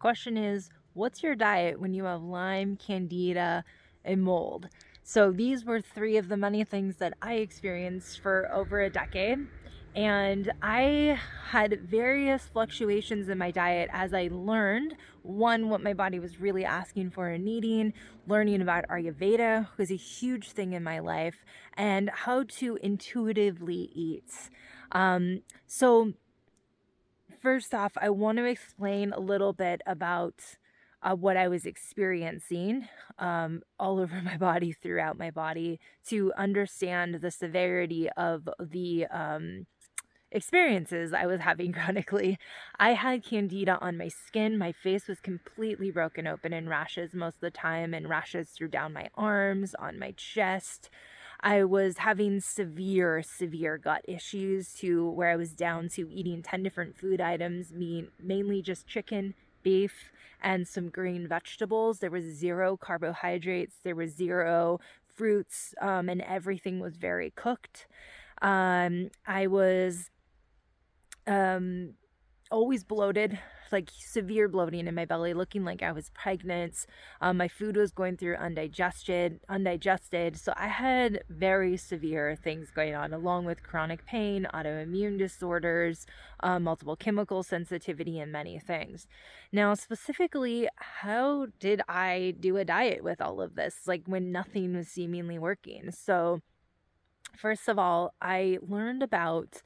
question is, what's your diet when you have Lyme, Candida, and mold? So these were three of the many things that I experienced for over a decade. And I had various fluctuations in my diet as I learned, one, what my body was really asking for and needing, learning about Ayurveda was a huge thing in my life, and how to intuitively eat. So first off, I want to explain a little bit about what I was experiencing all over my body, throughout my body, to understand the severity of the experiences I was having chronically. I had candida on my skin. My face was completely broken open in rashes most of the time, and rashes through down my arms, on my chest. I was having severe gut issues, to where I was down to eating 10 different food items, mainly just chicken, beef, and some green vegetables. There was zero carbohydrates, there was zero fruits, and everything was very cooked. I was always bloated, like severe bloating in my belly, looking like I was pregnant. My food was going through undigested. So I had very severe things going on, along with chronic pain, autoimmune disorders, multiple chemical sensitivity, and many things. Now, specifically, how did I do a diet with all of this, like when nothing was seemingly working? So first of all, I learned about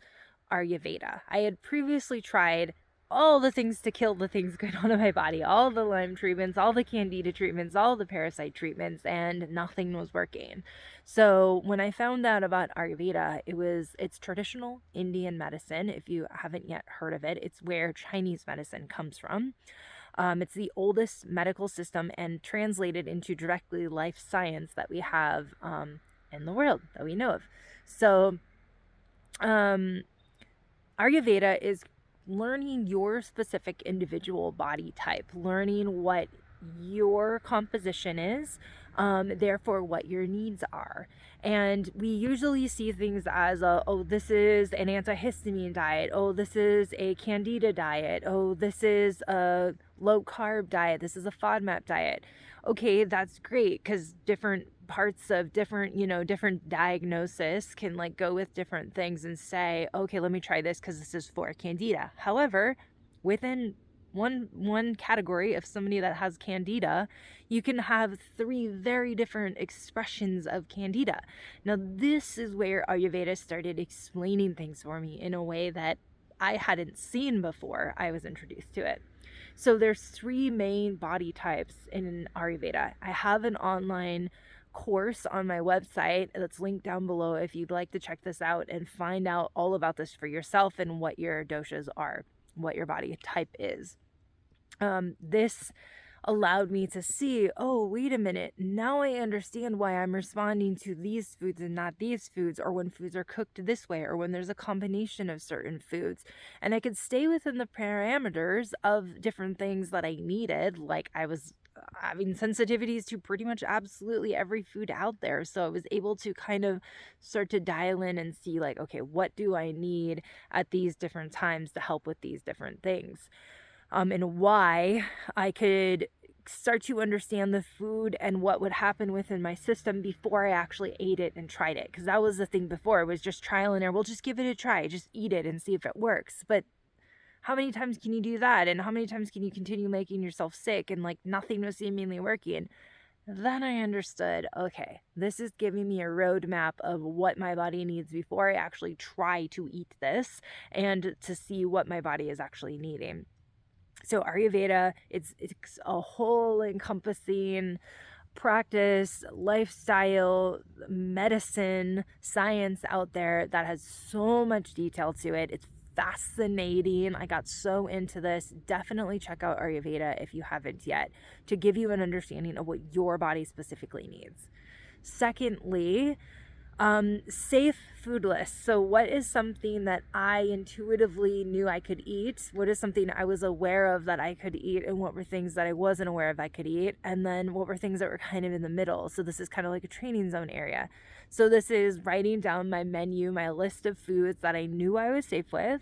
Ayurveda. I had previously tried all the things to kill the things going on in my body, all the Lyme treatments, all the Candida treatments, all the parasite treatments, and nothing was working. So when I found out about Ayurveda, it's traditional Indian medicine. If you haven't yet heard of it, it's where Chinese medicine comes from. It's the oldest medical system and translated into directly life science that we have in the world that we know of. So Ayurveda is learning your specific individual body type, learning what your composition is, therefore what your needs are. And we usually see things as this is an antihistamine diet, oh, this is a candida diet, oh, this is a low carb diet, this is a FODMAP diet. Okay, that's great, because different parts of different diagnosis can like go with different things and say, okay, let me try this because this is for candida. However, within one category of somebody that has candida, you can have three very different expressions of candida. Now, this is where Ayurveda started explaining things for me in a way that I hadn't seen before I was introduced to it. So there's three main body types in Ayurveda. I have an online course on my website that's linked down below if you'd like to check this out and find out all about this for yourself and what your doshas are, what your body type is. This allowed me to see, oh, wait a minute, now I understand why I'm responding to these foods and not these foods, or when foods are cooked this way, or when there's a combination of certain foods. And I could stay within the parameters of different things that I needed, like I was having sensitivities to pretty much absolutely every food out there. So I was able to kind of start to dial in and see, like, okay, what do I need at these different times to help with these different things? And why I could start to understand the food and what would happen within my system before I actually ate it and tried it. Because that was the thing before. It was just trial and error. Well, just give it a try. Just eat it and see if it works. But how many times can you do that? And how many times can you continue making yourself sick and like nothing was seemingly working? Then I understood, okay, this is giving me a roadmap of what my body needs before I actually try to eat this, and to see what my body is actually needing. So Ayurveda, it's a whole encompassing practice, lifestyle, medicine, science out there that has so much detail to it. It's fascinating. I got so into this. Definitely check out Ayurveda if you haven't yet, to give you an understanding of what your body specifically needs. Secondly, safe food list. So what is something that I intuitively knew I could eat? What is something I was aware of that I could eat? And what were things that I wasn't aware of I could eat? And then what were things that were kind of in the middle? So this is kind of like a training zone area. So this is writing down my menu, my list of foods that I knew I was safe with,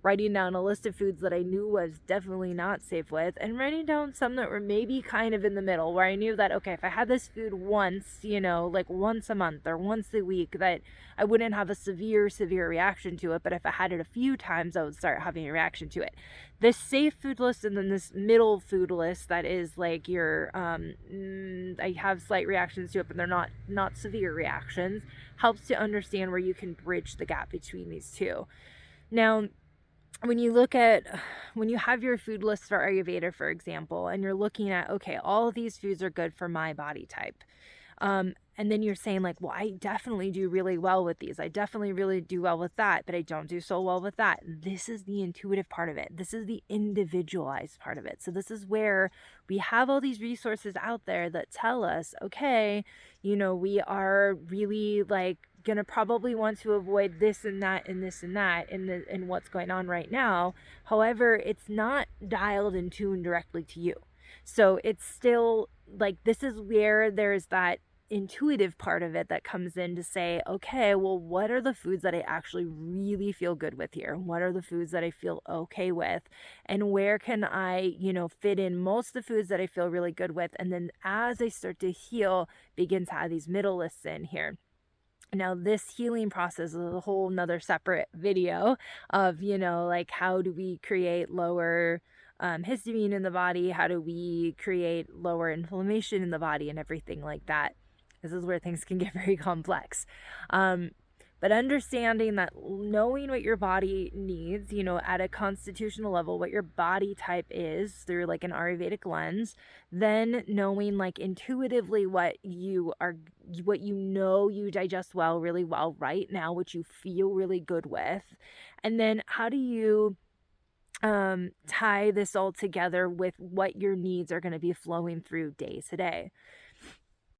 writing down a list of foods that I knew was definitely not safe with, and writing down some that were maybe kind of in the middle, where I knew that, okay, if I had this food once, like once a month or once a week, that I wouldn't have a severe reaction to it. But if I had it a few times, I would start having a reaction to it. This safe food list, and then this middle food list that is like your, I have slight reactions to it, but they're not severe reactions, helps to understand where you can bridge the gap between these two. Now, when you have your food list for Ayurveda, for example, and you're looking at, okay, all of these foods are good for my body type. And then you're saying like, well, I definitely do really well with these. I definitely really do well with that, but I don't do so well with that. This is the intuitive part of it. This is the individualized part of it. So this is where we have all these resources out there that tell us, okay, we are really like gonna probably want to avoid this and that and this and that in what's going on right now. However, it's not dialed and tuned directly to you. So it's still like, this is where there's that intuitive part of it that comes in to say, okay, well, what are the foods that I actually really feel good with here? What are the foods that I feel okay with? And where can I, fit in most of the foods that I feel really good with? And then as I start to heal, begin to add these middle lists in here. Now, this healing process is a whole nother separate video of, like, how do we create lower histamine in the body? How do we create lower inflammation in the body and everything like that? This is where things can get very complex. But understanding that, knowing what your body needs, at a constitutional level, what your body type is through like an Ayurvedic lens, then knowing like intuitively what you digest well, really well right now, what you feel really good with. And then how do you tie this all together with what your needs are going to be flowing through day to day.